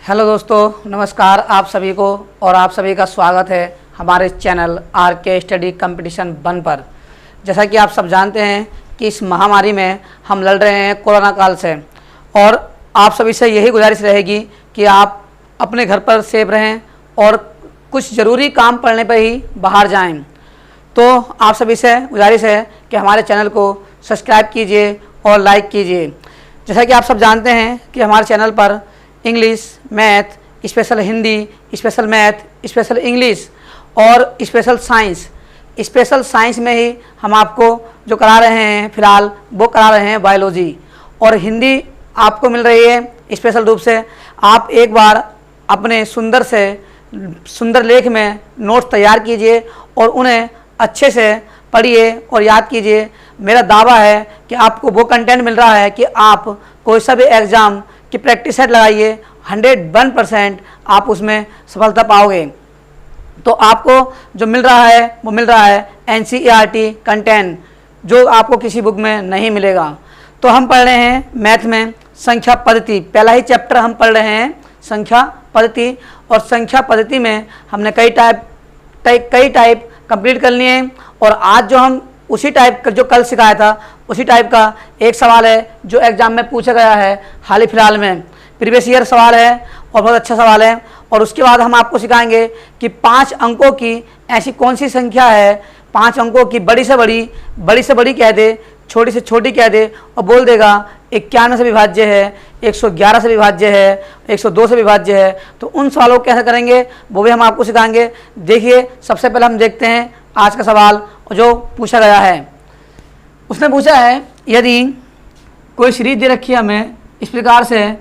Hello दोस्तों, नमस्कार आप सभी को और आप सभी का स्वागत है हमारे चैनल आर के स्टडी कंपटीशन 1 पर। जैसा कि आप सब जानते हैं कि इस महामारी में हम लड़ रहे हैं कोरोना काल से, और आप सभी से यही गुजारिश रहेगी कि आप अपने घर पर सेफ रहें और कुछ ज़रूरी काम पड़ने पर ही बाहर जाएं। तो आप सभी से गुजारिश है कि हमारे चैनल को सब्सक्राइब कीजिए और लाइक कीजिए। जैसा कि आप सब जानते हैं कि हमारे चैनल पर English, math, special Hindi, special math, special English और स्पेशल साइंस में ही हम आपको जो करा रहे हैं फ़िलहाल वो करा रहे हैं बायोलॉजी, और हिंदी आपको मिल रही है स्पेशल रूप से। आप एक बार अपने सुंदर लेख में नोट्स तैयार कीजिए और उन्हें अच्छे से पढ़िए और याद कीजिए। मेरा दावा है कि आपको वो कंटेंट मिल रहा है कि आप कोई सा भी एग्ज़ाम की प्रैक्टिस सेट लगाइए, 101% आप उसमें सफलता पाओगे। तो आपको जो मिल रहा है वो मिल रहा है NCERT कंटेंट, जो आपको किसी बुक में नहीं मिलेगा। तो हम पढ़ रहे हैं मैथ में संख्या पद्धति, पहला ही चैप्टर हम पढ़ रहे हैं संख्या पद्धति। और संख्या पद्धति में हमने कई टाइप कंप्लीट कर लिए हैं, और आज जो हम उसी टाइप का जो कल सिखाया था उसी टाइप का एक सवाल है जो एग्जाम में पूछा गया है हाल ही फिलहाल में। प्रीवियस ईयर सवाल है और बहुत अच्छा सवाल है। और उसके बाद हम आपको सिखाएंगे कि 5 अंकों की ऐसी कौन सी संख्या है, 5 अंकों की बड़ी से बड़ी कह दे, छोटी से छोटी कह दे और बोल देगा 91 से विभाज्य है, 111 से विभाज्य है, 102 से विभाज्य है। तो उन सवालों को कैसे करेंगे वो भी हम आपको सिखाएंगे। देखिए, सबसे पहले हम देखते हैं आज का सवाल जो पूछा गया है। उसने पूछा है, यदि कोई सीरीज दे रखी है हमें इस प्रकार से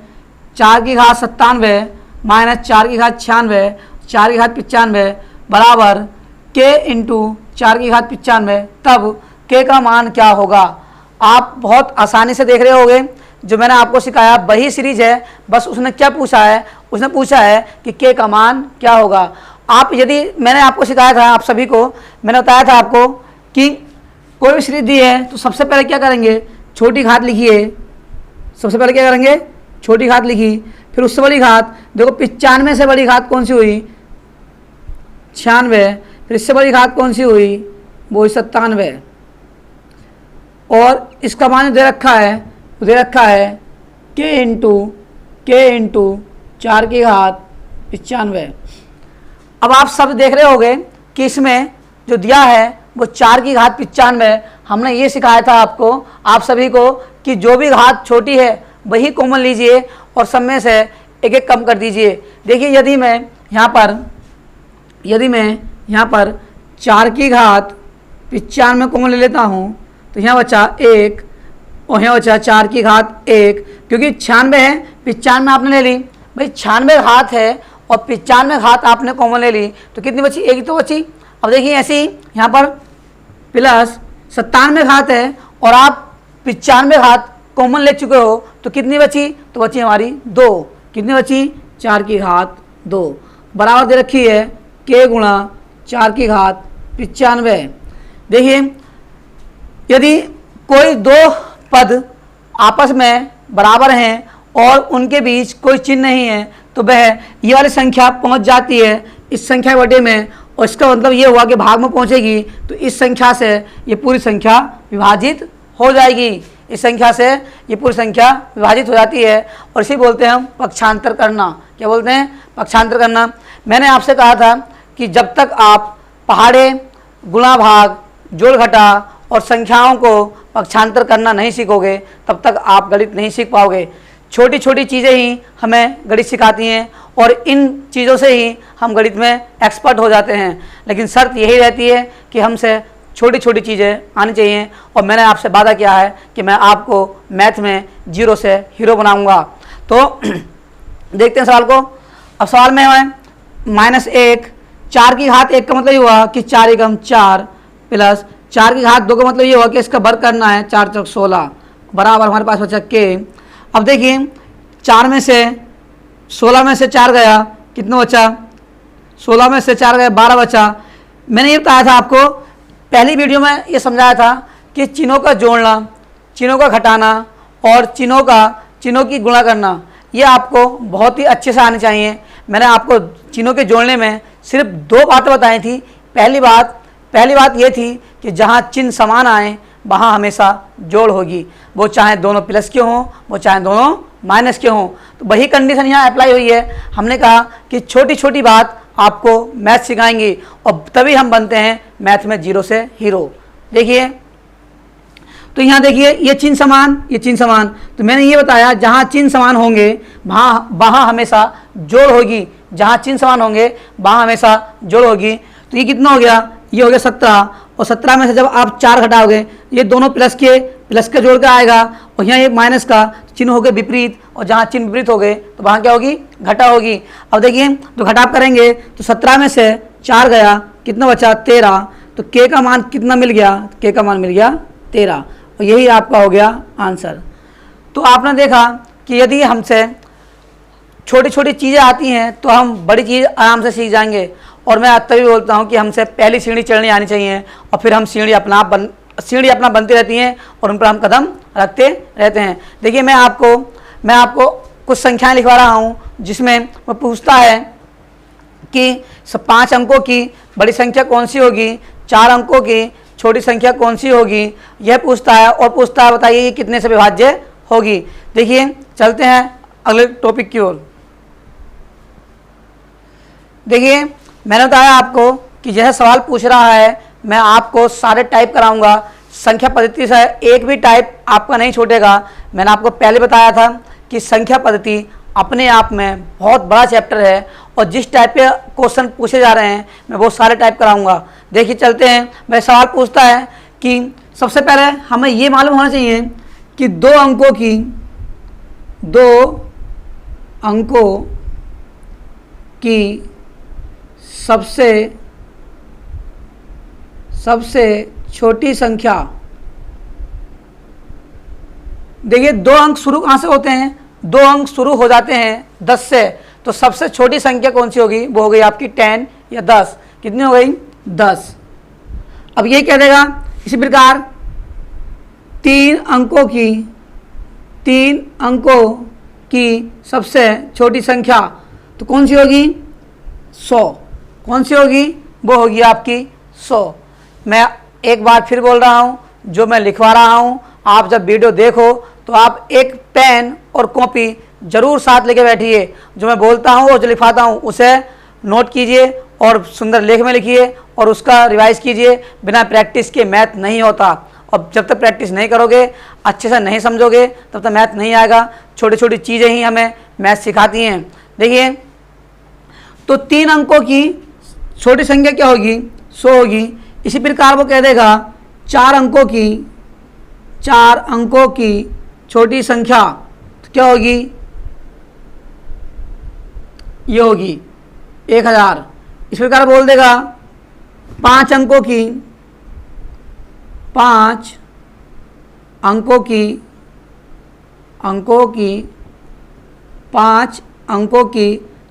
4 की घात 97 माइनस 4 की घात 96, 4 की घात 95 बराबर k इंटू 4 की घात 95, तब k का मान क्या होगा। आप बहुत आसानी से देख रहे होंगे, जो मैंने आपको सिखाया वही सीरीज है, बस उसने क्या पूछा है, उसने पूछा है कि k का मान क्या होगा। आप यदि मैंने आपको सिखाया था, आप सभी को मैंने बताया था आपको कि कोई भी सीरीज दी है तो सबसे पहले क्या करेंगे, छोटी घात लिखिए। सबसे पहले क्या करेंगे, छोटी घात लिखी, फिर उससे बड़ी घात। देखो 95 से बड़ी घात कौन सी हुई, 96। फिर इससे बड़ी घात कौन सी हुई, वो 97। और इसका मान दे रखा है k इंटू 4 की घात 95। अब आप सब देख रहे होंगे कि इसमें जो दिया है वो 4 की घात 95। हमने ये सिखाया था आपको, आप सभी को, कि जो भी घात छोटी है वही कॉमन लीजिए और सब में से एक एक कम कर दीजिए। देखिए, यदि मैं यहाँ पर 4 की घात 95 कॉमन ले लेता हूँ तो यहाँ बचा 1 और यहाँ बचा 4 की घात 1, क्योंकि 96 है, 95 आपने ले ली। भाई 96 घात है और 95 घात आपने कॉमन ले ली तो कितनी बची, एक ही तो बची। अब देखिए ऐसे ही यहाँ पर प्लस 97 घात है और आप 95 घात कॉमन ले चुके हो तो कितनी बची, तो बची हमारी 2। कितनी बची, 4 की घात 2 बराबर दे रखी है k गुणा 4 की घात 95। देखिए, यदि कोई 2 पद आपस में बराबर हैं और उनके बीच कोई चिन्ह नहीं है तो वह ये वाली संख्या पहुंच जाती है इस संख्या बटे में, और इसका मतलब ये हुआ कि भाग में पहुंचेगी तो इस संख्या से ये पूरी संख्या विभाजित हो जाएगी। इस संख्या से ये पूरी संख्या विभाजित हो जाती है, और इसे बोलते हैं हम पक्षांतर करना। क्या बोलते हैं, पक्षांतर करना। मैंने आपसे कहा था कि जब तक आप पहाड़े, गुणा भाग, जोड़ घटा और संख्याओं को पक्षांतर करना नहीं सीखोगे तब तक आप गणित नहीं सीख पाओगे। छोटी छोटी चीज़ें ही हमें गणित सिखाती हैं और इन चीज़ों से ही हम गणित में एक्सपर्ट हो जाते हैं, लेकिन शर्त यही रहती है कि हमसे छोटी छोटी चीज़ें आनी चाहिए। और मैंने आपसे वादा किया है कि मैं आपको मैथ में 0 से हीरो बनाऊंगा। तो देखते हैं सवाल को। अब सवाल में है -1, 4 की घात 1 का मतलब ये हुआ कि 4 एकम 4 प्लस 4 की घात 2 का मतलब ये हुआ कि इसका वर्ग करना है, 4 चौक 16 बराबर हमारे पास बचा k। अब देखिए 4 में से 16 में से 4 गया, कितना बचा, 16 में से 4 गया 12 बचा। मैंने ये बताया था आपको पहली वीडियो में, ये समझाया था कि चिन्हों का जोड़ना, चिन्हों का घटाना और चिन्हों की गुणा करना, ये आपको बहुत ही अच्छे से आनी चाहिए। मैंने आपको चिन्हों के जोड़ने में सिर्फ 2 बातें बताई थी। पहली बात ये थी कि जहाँ चिन्ह समान आए वहाँ हमेशा जोड़ होगी, वो चाहे दोनों प्लस के हों, वो चाहे दोनों माइनस के हों। तो वही कंडीशन यहाँ अप्लाई हुई है। हमने कहा कि छोटी छोटी बात आपको मैथ सिखाएंगी और तभी हम बनते हैं मैथ में 0 से हीरो। देखिए, तो यहाँ देखिए ये चिन्ह समान, तो मैंने ये बताया जहाँ चिन्ह समान होंगे वहाँ हमेशा जोड़ होगी, जहाँ चिन्ह समान होंगे वहाँ हमेशा जोड़ होगी। तो ये कितना हो गया, ये हो गया 17, और 17 में से जब आप 4 घटाओगे ये दोनों प्लस के जोड़ के आएगा, और यहाँ एक माइनस का चिन्ह हो गए विपरीत, और जहाँ चिन्ह विपरीत हो गए तो वहाँ क्या होगी, घटा होगी। अब देखिए तो घटाव करेंगे तो 17 में से 4 गया, कितना बचा 13, तो के का मान कितना मिल गया, के का मान मिल गया 13, और यही आपका हो गया आंसर। तो आपने देखा कि यदि हमसे छोटी छोटी चीज़ें आती हैं तो हम बड़ी चीज़ आराम से सीख जाएंगे। और मैं तभी बोलता हूँ कि हमसे पहली सीढ़ी चढ़नी आनी चाहिए, और फिर हम सीढ़ी अपना बनती रहती हैं और उन पर हम कदम रखते रहते हैं। देखिए मैं आपको कुछ संख्याएं लिखवा रहा हूँ जिसमें वो पूछता है कि 5 अंकों की बड़ी संख्या कौन सी होगी, 4 अंकों की छोटी संख्या कौन सी होगी, यह पूछता है। और पूछता है बताइए ये कितने से विभाज्य होगी। देखिए चलते हैं अगले टॉपिक की ओर। देखिए मैंने बताया आपको कि यह सवाल पूछ रहा है, मैं आपको सारे टाइप कराऊंगा संख्या पद्धति से, एक भी टाइप आपका नहीं छूटेगा। मैंने आपको पहले बताया था कि संख्या पद्धति अपने आप में बहुत बड़ा चैप्टर है, और जिस टाइप के क्वेश्चन पूछे जा रहे हैं मैं वो सारे टाइप कराऊंगा। देखिए चलते हैं। वह सवाल पूछता है कि सबसे पहले हमें ये मालूम होना चाहिए कि 2 अंकों की सबसे छोटी संख्या। देखिए 2 अंक शुरू कहाँ से होते हैं, 2 अंक शुरू हो जाते हैं 10 से, तो सबसे छोटी संख्या कौन सी होगी, वो हो गई आपकी 10 या 10। कितनी हो गई 10। अब ये कह देगा इसी प्रकार 3 अंकों की सबसे छोटी संख्या तो कौन सी होगी 100। कौन सी होगी, वो होगी आपकी 100। मैं एक बार फिर बोल रहा हूँ, जो मैं लिखवा रहा हूँ आप जब वीडियो देखो तो आप एक पेन और कॉपी जरूर साथ लेके बैठिए। जो मैं बोलता हूँ और जो लिखवाता हूँ उसे नोट कीजिए और सुंदर लेख में लिखिए और उसका रिवाइज कीजिए। बिना प्रैक्टिस के मैथ नहीं होता, और जब तक प्रैक्टिस नहीं करोगे, अच्छे से नहीं समझोगे, तब तक मैथ नहीं आएगा। छोटी छोटी चीज़ें ही हमें मैथ सिखाती हैं। देखिए तो 3 अंकों की छोटी संख्या क्या होगी 100 होगी। इसी प्रकार वो कह देगा 4 अंकों की छोटी संख्या तो क्या होगी, ये होगी 1000। इस प्रकार बोल देगा 5 अंकों की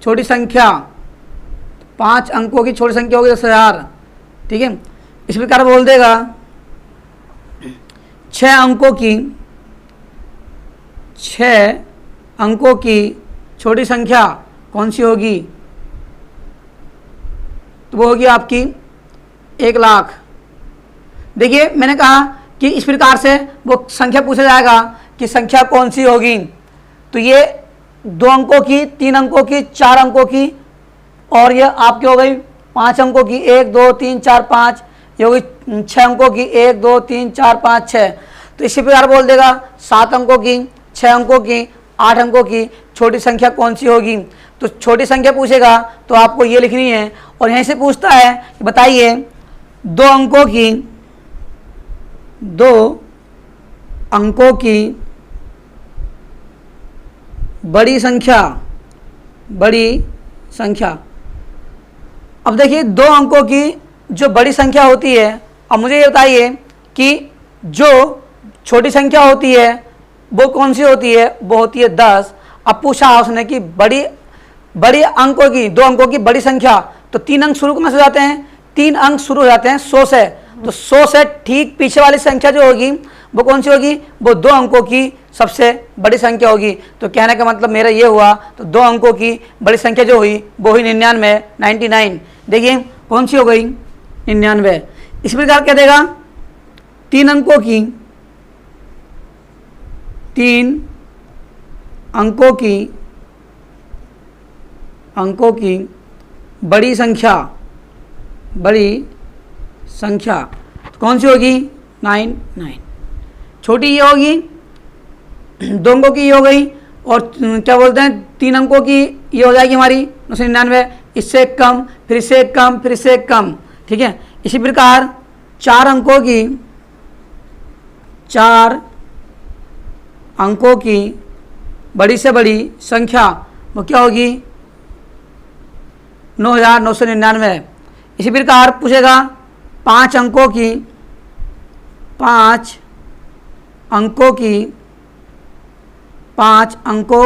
छोटी संख्या, 5 अंकों की छोटी संख्या होगी 10,000। ठीक है। इस प्रकार बोल देगा 6 अंकों की छोटी संख्या कौन सी होगी, तो वो होगी आपकी 1,00,000। देखिए मैंने कहा कि इस प्रकार से वो संख्या पूछा जाएगा कि संख्या कौन सी होगी। तो ये 2 अंकों की, 3 अंकों की, 4 अंकों की, और ये आपकी हो गई 5 अंकों की 1 2 3 4 5, ये हो गई 6 अंकों की 1 2 3 4 5 6। तो इसी प्रकार बोल देगा 7 अंकों की, 6 अंकों की, 8 अंकों की छोटी संख्या कौन सी होगी। तो छोटी संख्या पूछेगा तो आपको ये लिखनी है। और यहीं से पूछता है कि बताइए 2 अंकों की बड़ी संख्या। अब देखिए 2 अंकों की जो बड़ी संख्या होती है, अब मुझे ये बताइए कि जो छोटी संख्या होती है वो कौन सी होती है, वो होती है 10। अब पूछा उसने कि बड़ी अंकों की, 2 अंकों की बड़ी संख्या, तो 3 अंक शुरू कहाँ से हो जाते हैं, 3 अंक शुरू हो जाते हैं 100 से। तो 100 से ठीक पीछे वाली संख्या जो होगी वो कौन सी होगी, वो 2 अंकों की सबसे बड़ी संख्या होगी। तो कहने का मतलब मेरा ये हुआ, तो 2 अंकों की बड़ी संख्या जो हुई वो हुई 99, 99। देखिए कौन सी हो गई, 99। इस प्रकार क्या देगा, 3 अंकों की, 3 अंकों की बड़ी संख्या, तो कौन सी होगी, 99। छोटी ये होगी, 2 अंकों की ये हो गई, और क्या बोलते हैं 3 अंकों की ये हो जाएगी हमारी 999। इससे एक कम, फिर इससे एक कम, फिर इससे एक कम, ठीक है। इसी प्रकार 4 अंकों की बड़ी से बड़ी संख्या वो क्या होगी, 9999। इसी प्रकार पूछेगा 5 अंकों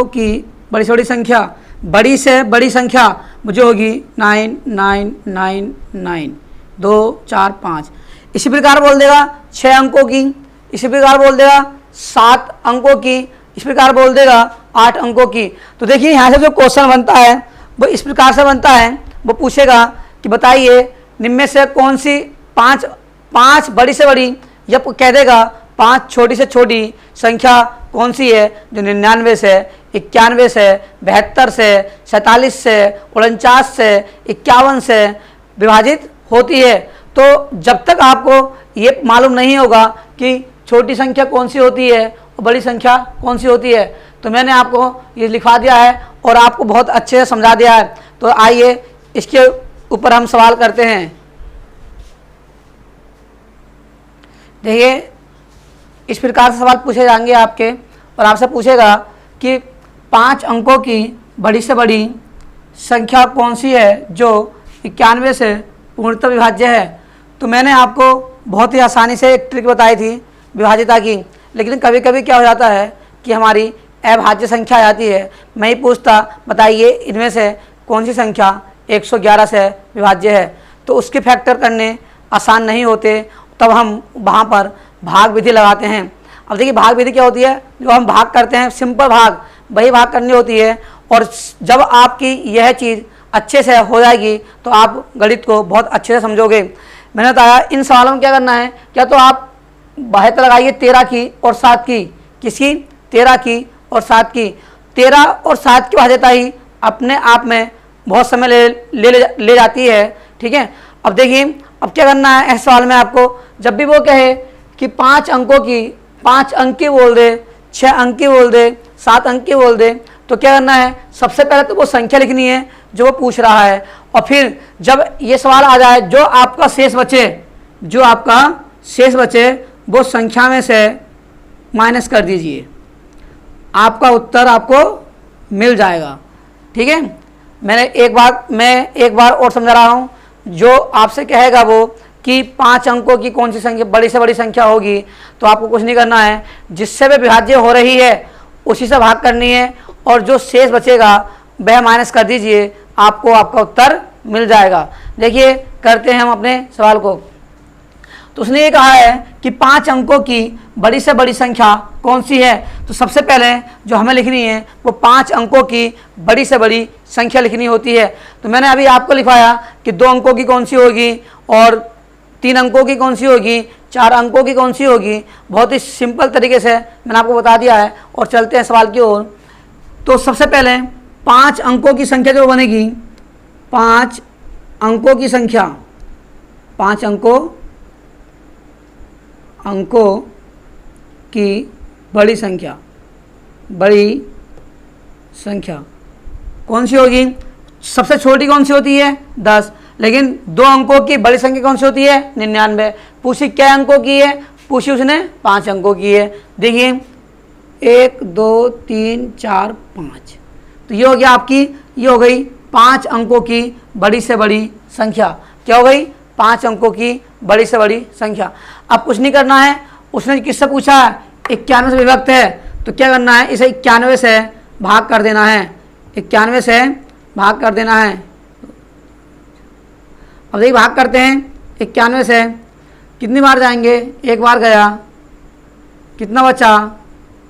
की बड़ी से बड़ी संख्या, बड़ी से बड़ी संख्या मुझे होगी 9999, 2 4 5। इसी प्रकार बोल देगा 6 अंकों की, इसी प्रकार बोल देगा 7 अंकों की, इस प्रकार बोल देगा 8 अंकों की। तो देखिए यहाँ से जो क्वेश्चन बनता है वो इस प्रकार से बनता है। वो पूछेगा कि बताइए निम्न से कौन सी 5 बड़ी से बड़ी, या कह देगा 5 छोटी से छोटी संख्या कौन सी है जो 99 से, 91 से, 72 से, 47 से, 49 से, 51 से विभाजित होती है। तो जब तक आपको ये मालूम नहीं होगा कि छोटी संख्या कौन सी होती है और बड़ी संख्या कौन सी होती है, तो मैंने आपको ये लिखवा दिया है और आपको बहुत अच्छे से समझा दिया है। तो आइए इसके ऊपर हम सवाल करते हैं। देखिए इस प्रकार से सवाल पूछे जाएंगे आपके, और आपसे पूछेगा कि 5 अंकों की बड़ी से बड़ी संख्या कौन सी है जो 91 से पूर्णतः विभाज्य है। तो मैंने आपको बहुत ही आसानी से एक ट्रिक बताई थी विभाज्यता की, लेकिन कभी कभी क्या हो जाता है कि हमारी अभाज्य संख्या आ जाती है। मैं ही पूछता बताइए इनमें से कौन सी संख्या 111 से विभाज्य है, तो उसके फैक्टर करने आसान नहीं होते, तब हम वहाँ पर भाग विधि लगाते हैं। अब देखिए भाग विधि क्या होती है, जो हम भाग करते हैं सिंपल भाग, वही भाग करनी होती है। और जब आपकी यह चीज़ अच्छे से हो जाएगी तो आप गणित को बहुत अच्छे से समझोगे। मैंने बताया इन सवालों में क्या करना है, क्या तो आप बाह्यता लगाइए 13 की और 7 की, किसकी, 13 की और 7 की। 13 और 7 की बाध्यता ही अपने आप में बहुत समय ले जाती है, ठीक है। अब देखिए अब क्या करना है इस सवाल में आपको, जब भी वो कहे कि 5 अंकों की, 5 अंक की बोल दे, 6 अंक की बोल दे, 7 अंक की बोल दे, तो क्या करना है, सबसे पहले तो वो संख्या लिखनी है जो वो पूछ रहा है। और फिर जब ये सवाल आ जाए जो आपका शेष बचे वो संख्या में से माइनस कर दीजिए, आपका उत्तर आपको मिल जाएगा, ठीक है। मैं एक बार और समझा रहा हूँ। जो आपसे कहेगा वो कि 5 अंकों की कौन सी संख्या बड़ी से बड़ी संख्या होगी, तो आपको कुछ नहीं करना है, जिससे भी विभाज्य हो रही है उसी से भाग करनी है, और जो शेष बचेगा वह माइनस कर दीजिए, आपको आपका उत्तर मिल जाएगा। देखिए करते हैं हम अपने सवाल को। तो उसने ये कहा है कि 5 अंकों की बड़ी से बड़ी संख्या कौन सी है। तो सबसे पहले जो हमें लिखनी है वो 5 अंकों की बड़ी से बड़ी संख्या लिखनी होती है। तो मैंने अभी आपको लिखवाया कि 2 अंकों की कौन सी होगी और 3 अंकों की कौन सी होगी, 4 अंकों की कौन सी होगी। बहुत ही सिंपल तरीके से मैंने आपको बता दिया है। और चलते हैं सवाल की ओर। तो सबसे पहले 5 अंकों की संख्या जो बनेगी, 5 अंकों की संख्या, 5 अंकों की बड़ी संख्या कौन सी होगी। सबसे छोटी कौन सी होती है, 10, लेकिन 2 अंकों की बड़ी संख्या कौन सी होती है, 99। पूछी क्या अंकों की है, पूछी उसने 5 अंकों की है। देखिए 1 2 3 4 5, तो ये हो गया आपकी, ये हो गई 5 अंकों की बड़ी से बड़ी संख्या। क्या हो गई, 5 अंकों की बड़ी से बड़ी संख्या। अब कुछ नहीं करना है, उसने किससे पूछा है, 91 से विभक्त है, तो क्या करना है, इसे 91 से भाग कर देना है, 91 से भाग कर देना है। अब देखिए भाग करते हैं 91 से, कितनी बार जाएंगे, एक बार गया, कितना बचा,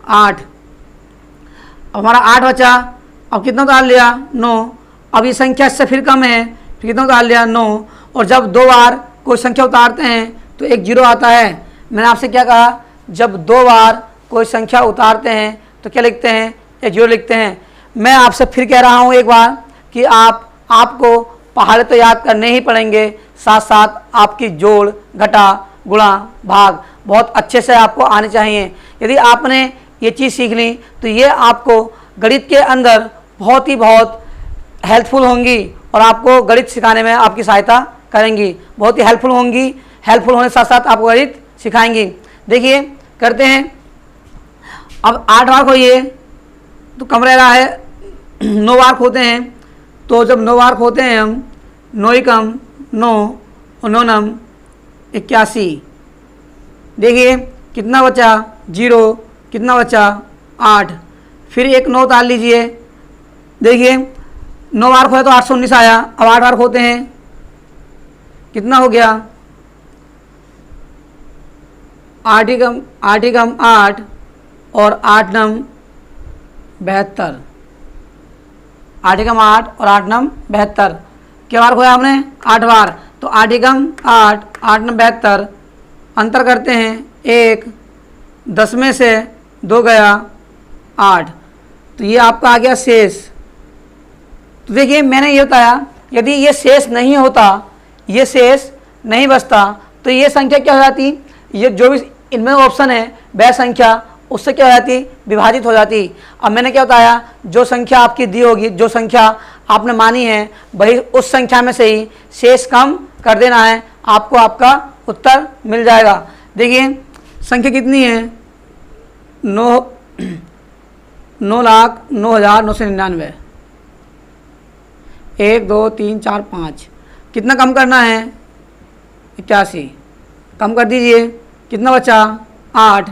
8। अब हमारा 8 बचा, अब कितना उतार लिया 9। अब ये संख्या इससे फिर कम है, फिर कितना उतार लिया 9। और जब 2 बार कोई संख्या उतारते हैं तो एक जीरो आता है। मैंने आपसे क्या कहा, जब 2 बार कोई संख्या उतारते हैं तो क्या लिखते हैं, एक जीरो लिखते हैं। मैं आपसे फिर कह रहा हूँ एक बार कि आपको पहाड़े तो याद करने ही पड़ेंगे, साथ साथ आपकी जोड़ घटा गुणा भाग बहुत अच्छे से आपको आने चाहिए। यदि आपने ये चीज़ सीख ली तो ये आपको गणित के अंदर बहुत ही बहुत हेल्पफुल होंगी और आपको गणित सिखाने में आपकी सहायता करेंगी, बहुत ही हेल्पफुल होंगी। हेल्पफुल होने के साथ साथ आपको गणित सिखाएंगी। देखिए करते हैं, अब 8 बार खोइए तो कम रह रहा है, 9 बार खोते हैं। तो जब 9 बार खोते हैं हम, 9 ही कम 9 और 9 नम 81। देखिए कितना बचा 0, कितना बचा 8, फिर एक 9 उतार लीजिए। देखिए 9 बार खोए तो 819 आया। अब 8 बार खोते हैं, कितना हो गया 8 ही कम 8 और 8 नम 72। 8 ही कम 8 और 8 नम 72। क्या बार खोया हमने 8 बार, तो 8 ही कम 8 नम 72। अंतर करते हैं 1, 10 में से 2 गया 8, तो ये आपका आ गया शेष। तो देखिए मैंने ये बताया, यदि ये शेष नहीं होता, ये शेष नहीं बचता, तो ये संख्या क्या हो जाती, ये जो भी इनमें ऑप्शन है वह संख्या उससे क्या हो जाती, विभाजित हो जाती। अब मैंने क्या बताया, जो संख्या आपकी दी होगी, जो संख्या आपने मानी है, वही उस संख्या में से ही शेष कम कर देना है, आपको आपका उत्तर मिल जाएगा। देखिए संख्या कितनी है 9,09,09,999। 1 2 3 4 5, कितना कम करना है 81, कम कर दीजिए। कितना बचा 8,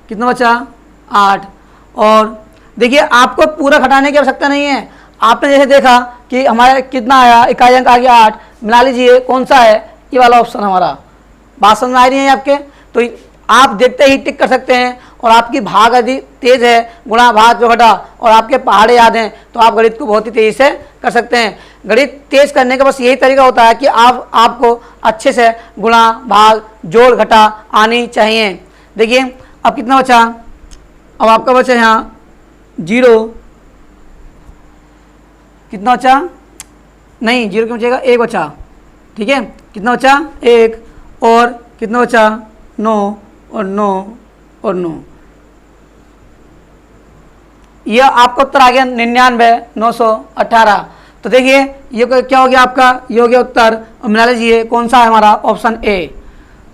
कितना बचा 8। और देखिए आपको पूरा घटाने की आवश्यकता नहीं है। आपने जैसे देखा कि हमारा कितना आया, इकाई अंक आ गया 8, मिला लीजिए कौन सा है, ये वाला ऑप्शन हमारा। बात समझ में आ रही है आपके, तो आप देखते ही टिक कर सकते हैं। और आपकी भाग यदि तेज है, गुणा भाग जो घटा, और आपके पहाड़े याद हैं, तो आप गणित को बहुत ही तेजी से कर सकते हैं। गणित तेज करने का बस यही तरीका होता है कि आपको अच्छे से गुणा भाग जोड़ घटा आनी चाहिए। देखिए अब कितना बचा, अब आपका बचा यहाँ 0, कितना बचा, नहीं 0 क्यों बचेगा, 1 बचा, ठीक है। कितना बचा 1, और कितना बचा 9 और 9 और 9। यह आपका उत्तर आ गया 99,918। तो देखिए ये क्या हो गया आपका, ये हो गया उत्तर। और मिला लीजिए कौन सा है हमारा, ऑप्शन ए।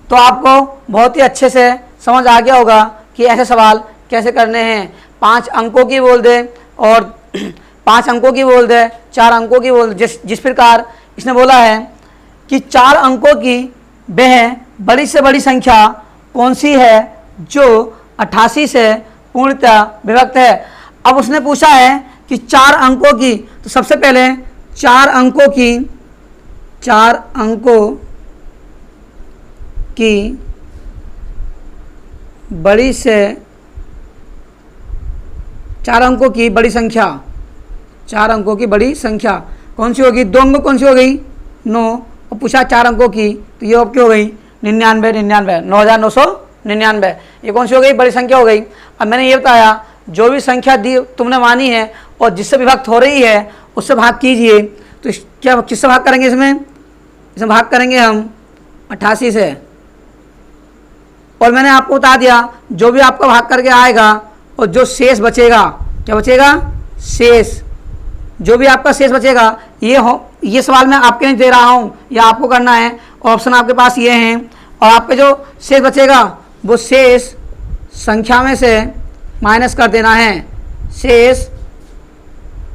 तो आपको बहुत ही अच्छे से समझ आ गया होगा कि ऐसे सवाल कैसे करने हैं। 5 अंकों की बोल दे और 5 अंकों की बोल दे, 4 अंकों की बोल दे। जिस प्रकार इसने बोला है कि 4 अंकों की वह बड़ी से बड़ी संख्या कौन सी है जो 88 से पूर्णतः विभक्त है। अब उसने पूछा है कि 4 अंकों की, तो सबसे पहले 4 अंकों की बड़ी से 4 अंकों की बड़ी संख्या, 4 अंकों की बड़ी संख्या कौन सी होगी, 2 अंकों कौन सी हो गई 9, और पूछा 4 अंकों की, तो ये अब क्या हो गई 99,999। ये कौन सी हो गई, बड़ी संख्या हो गई। अब मैंने ये बताया जो भी संख्या दी तुमने मानी है और जिससे विभक्त हो रही है उससे भाग कीजिए। तो क्या किससे भाग करेंगे, इसमें भाग करेंगे हम 88 से। और मैंने आपको बता दिया जो भी आपका भाग करके आएगा और जो शेष बचेगा, क्या बचेगा, शेष, जो भी आपका शेष बचेगा, ये सवाल मैं आपके नहीं दे रहा हूँ, ये आपको करना है। ऑप्शन आपके पास ये हैं, और आपके जो शेष बचेगा वो शेष संख्या में से माइनस कर देना है, शेष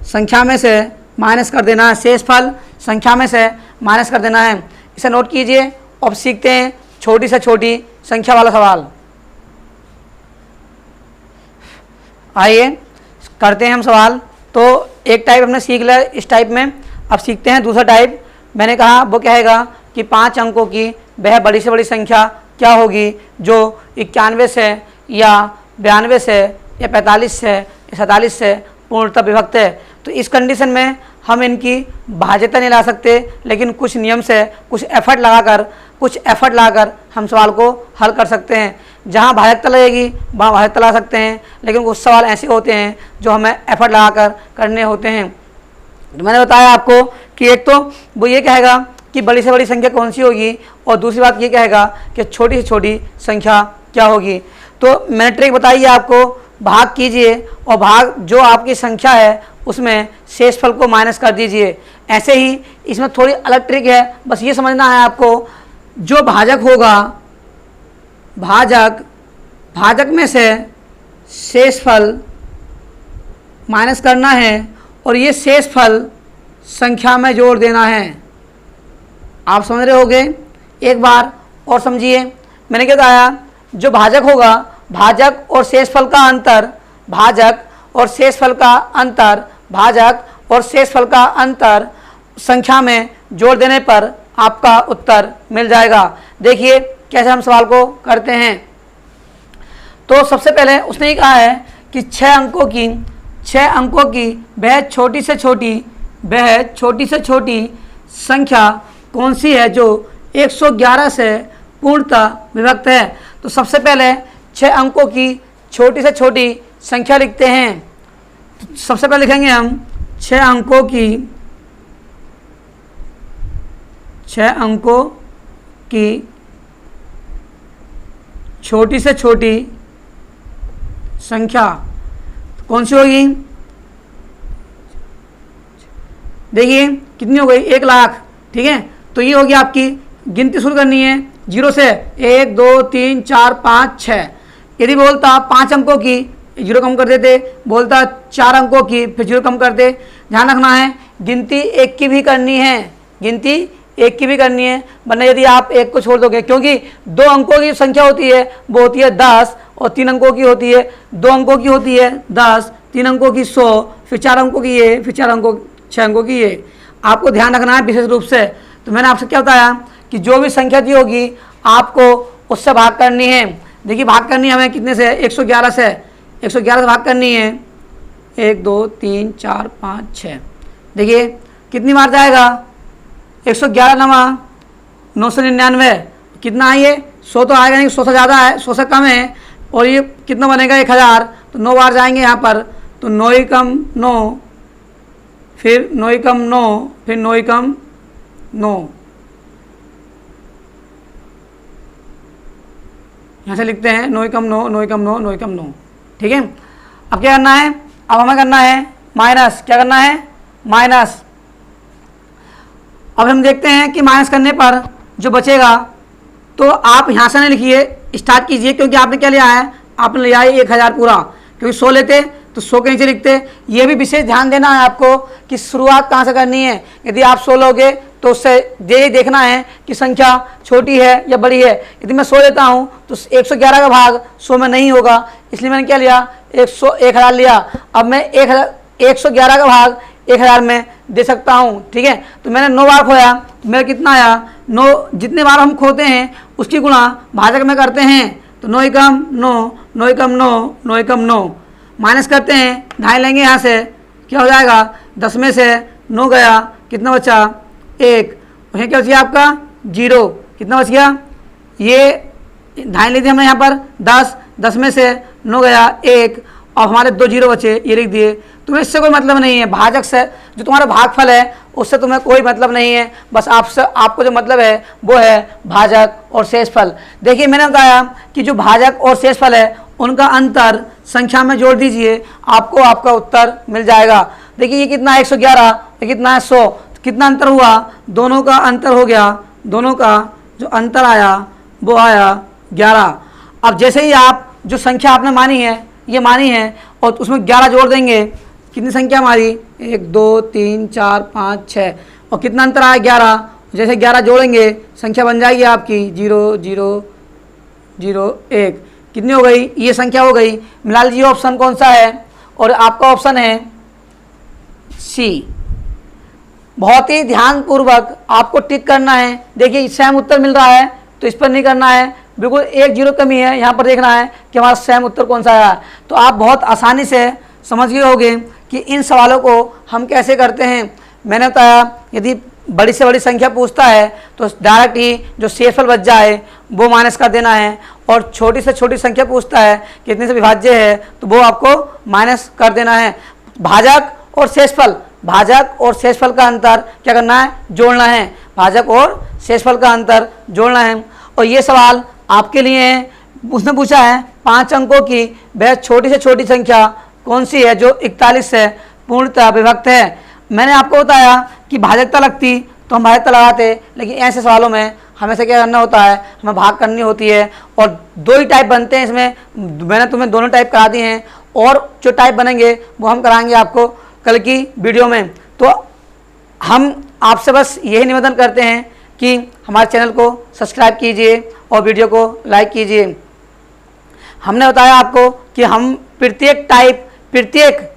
संख्या में से माइनस कर देना है, शेषफल संख्या में से माइनस कर देना है। इसे नोट कीजिए। अब सीखते हैं छोटी से छोटी संख्या वाला सवाल। आइए करते हैं हम सवाल। तो एक टाइप हमने सीख लिया इस टाइप में, अब सीखते हैं दूसरा टाइप। मैंने कहा वो क्या है कि 5 अंकों की वह बड़ी से बड़ी संख्या क्या होगी जो 91 से या 92 से या 45 से या 47 से पूर्णतः विभक्त है। तो इस कंडीशन में हम इनकी भाज्यता नहीं ला सकते, लेकिन कुछ नियम से कुछ एफर्ट लगाकर हम सवाल को हल कर सकते हैं। जहाँ भाज्यता लगेगी वहाँ भाज्यता ला सकते हैं, लेकिन कुछ सवाल ऐसे होते हैं जो हमें एफर्ट लगाकर करने होते हैं। तो मैंने बताया आपको कि एक तो वो ये कहेगा कि बड़ी से बड़ी संख्या कौन सी होगी, और दूसरी बात ये कहेगा कि छोटी से छोटी संख्या क्या होगी। तो मैंने ट्रिक बताई है आपको, भाग कीजिए और भाग जो आपकी संख्या है उसमें शेषफल को माइनस कर दीजिए। ऐसे ही इसमें थोड़ी अलग ट्रिक है, बस ये समझना है आपको, जो भाजक होगा भाजक में से शेषफल माइनस करना है और ये शेषफल संख्या में जोड़ देना है। आप समझ रहे होंगे, एक बार और समझिए। मैंने क्या बताया, जो भाजक होगा भाजक और शेषफल का अंतर, भाजक और शेषफल का अंतर संख्या में जोड़ देने पर आपका उत्तर मिल जाएगा। देखिए कैसे हम सवाल को करते हैं। तो सबसे पहले उसने ये कहा है कि 6 अंकों की वह छोटी से छोटी संख्या कौन सी है जो 111 से पूर्णतः विभक्त है। तो सबसे पहले 6 अंकों की छोटी से छोटी संख्या लिखते हैं। तो सबसे पहले लिखेंगे हम 6 अंकों की छोटी से छोटी संख्या कौन सी होगी। देखिए कितनी हो गई, 1 लाख। ठीक है, तो ये होगी आपकी गिनती शुरू करनी है 0 से, 1 2 3 4 5 6। यदि बोलता 5 अंकों की, 0 कम कर देते, बोलता 4 अंकों की, फिर 0 कम करते। ध्यान रखना है गिनती 1 की भी करनी है, वरना यदि आप 1 को छोड़ दोगे, क्योंकि 2 अंकों की संख्या होती है वो होती है 10, और 3 अंकों की होती है, 2 अंकों की होती है 10, 3 अंकों की 100, फिर 4 अंकों की ये, फिर 6 अंकों की ये। आपको ध्यान रखना है विशेष रूप से। तो मैंने आपसे क्या बताया कि जो भी संख्या दी होगी आपको उससे भाग करनी है। देखिए भाग करनी है हमें कितने से, 111 से भाग करनी है, 1 2 3 4 5 6। देखिए कितनी बार जाएगा, 111 नमा 999, कितना है ये, 100 तो आएगा नहीं, 100 से ज़्यादा है, 100 से कम है, और ये कितना बनेगा 1000। तो 9 बार जाएंगे यहाँ पर, तो 9 ही कम 9, फिर 9 ही कम 9, फिर 9 ही कम 9। यहाँ से लिखते हैं 9 ही कम 9, 9 ही कम 9, 9 ही कम 9। ठीक है, अब क्या करना है, अब हमें करना है माइनस। क्या करना है, माइनस। अब हम देखते हैं कि माइनस करने पर जो बचेगा, तो आप यहाँ से नहीं लिखिए, स्टार्ट कीजिए, क्योंकि आपने क्या लिया है, आपने लिया है 1000 पूरा, क्योंकि 100 लेते तो 100 के नीचे लिखते। ये भी विशेष ध्यान देना है आपको कि शुरुआत कहाँ से करनी है। यदि आप 100 लोगे तो उससे ये देखना है कि संख्या छोटी है या बड़ी है। यदि मैं 100 लेता हूँ तो 111 का भाग 100 में नहीं होगा, इसलिए मैंने क्या लिया, 1000 लिया। अब मैं 111 का भाग 1000 में दे सकता हूँ। ठीक है, तो मैंने 9 बार खोया, तो मेरा कितना आया, 9। जितने बार हम खोते हैं उसकी गुणा भाजक में करते हैं, तो 9 ही कम 9, 9 ही कम 9, 9 ही कम 9। माइनस करते हैं, ढाई लेंगे यहाँ से, क्या हो जाएगा, 10 में से 9 गया, कितना बचा, 1। और क्या बचिए आपका 0, कितना बच गया, ये ढाई लेते हमने यहाँ पर 10 में से 9 गया 1, और हमारे 2 0 बचे, ये लिख दिए। तुम्हें इससे कोई मतलब नहीं है, भाजक से जो तुम्हारा भागफल है उससे तुम्हें कोई मतलब नहीं है, बस आपको जो मतलब है वो है भाजक और शेषफल। देखिए मैंने बताया कि जो भाजक और शेषफल है उनका अंतर संख्या में जोड़ दीजिए, आपको आपका उत्तर मिल जाएगा। देखिए ये कितना है 111, ये कितना है 100, कितना अंतर हुआ, दोनों का अंतर हो गया, दोनों का जो अंतर आया वो आया 11। अब जैसे ही आप जो संख्या आपने मानी है, ये मानी है, और उसमें 11 जोड़ देंगे, कितनी संख्या हमारी, 1 2 3 4 5 6, और कितना अंतर आया 11। जैसे 11 जोड़ेंगे संख्या बन जाएगी आपकी 0 0 0 1। कितनी हो गई, ये संख्या हो गई। मिला लीजिए ऑप्शन कौन सा है, और आपका ऑप्शन है सी। बहुत ही ध्यानपूर्वक आपको टिक करना है। देखिए सेम उत्तर मिल रहा है तो इस पर नहीं करना है, बिल्कुल 1 0 कमी है, यहाँ पर देखना है कि हमारा सेम उत्तर कौन सा आया। तो आप बहुत आसानी से समझ गए होंगे कि कि इन सवालों को हम कैसे करते हैं। मैंने बताया यदि बड़ी से बड़ी संख्या पूछता है तो डायरेक्ट ही जो शेषफल बच जाए वो माइनस कर देना है, और छोटी से छोटी संख्या पूछता है कितने से विभाज्य है तो वो आपको माइनस कर देना है। भाजक और शेषफल, भाजक और शेषफल का अंतर क्या करना है, जोड़ना है। भाजक और शेषफल का अंतर जोड़ना है। और ये सवाल आपके लिए है, उसने पूछा है 5 अंकों की वह छोटी से छोटी संख्या कौन सी है जो 41 से पूर्णतः विभक्त है। मैंने आपको बताया कि भाजकता लगती तो हम भाजकता लगाते, लेकिन ऐसे सवालों में हमेशा क्या करना होता है, हमें भाग करनी होती है। और 2 ही टाइप बनते हैं इसमें, मैंने तुम्हें दोनों टाइप करा दिए हैं, और जो टाइप बनेंगे वो हम कराएंगे आपको कल की वीडियो में। तो हम आपसे बस यही निवेदन करते हैं कि हमारे चैनल को सब्सक्राइब कीजिए और वीडियो को लाइक कीजिए। हमने बताया आपको कि हम प्रत्येक टाइप, प्रत्येक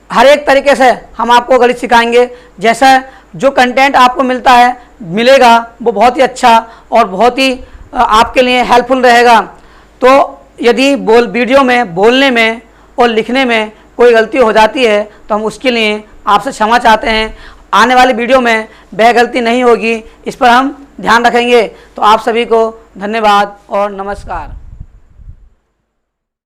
हर एक तरीके से हम आपको गणित सिखाएंगे। जैसा जो कंटेंट आपको मिलेगा वो बहुत ही अच्छा और बहुत ही आपके लिए हेल्पफुल रहेगा। तो यदि वीडियो में बोलने में और लिखने में कोई गलती हो जाती है तो हम उसके लिए आपसे क्षमा चाहते हैं। आने वाली वीडियो में वह गलती नहीं होगी, इस पर हम ध्यान रखेंगे। तो आप सभी को धन्यवाद और नमस्कार।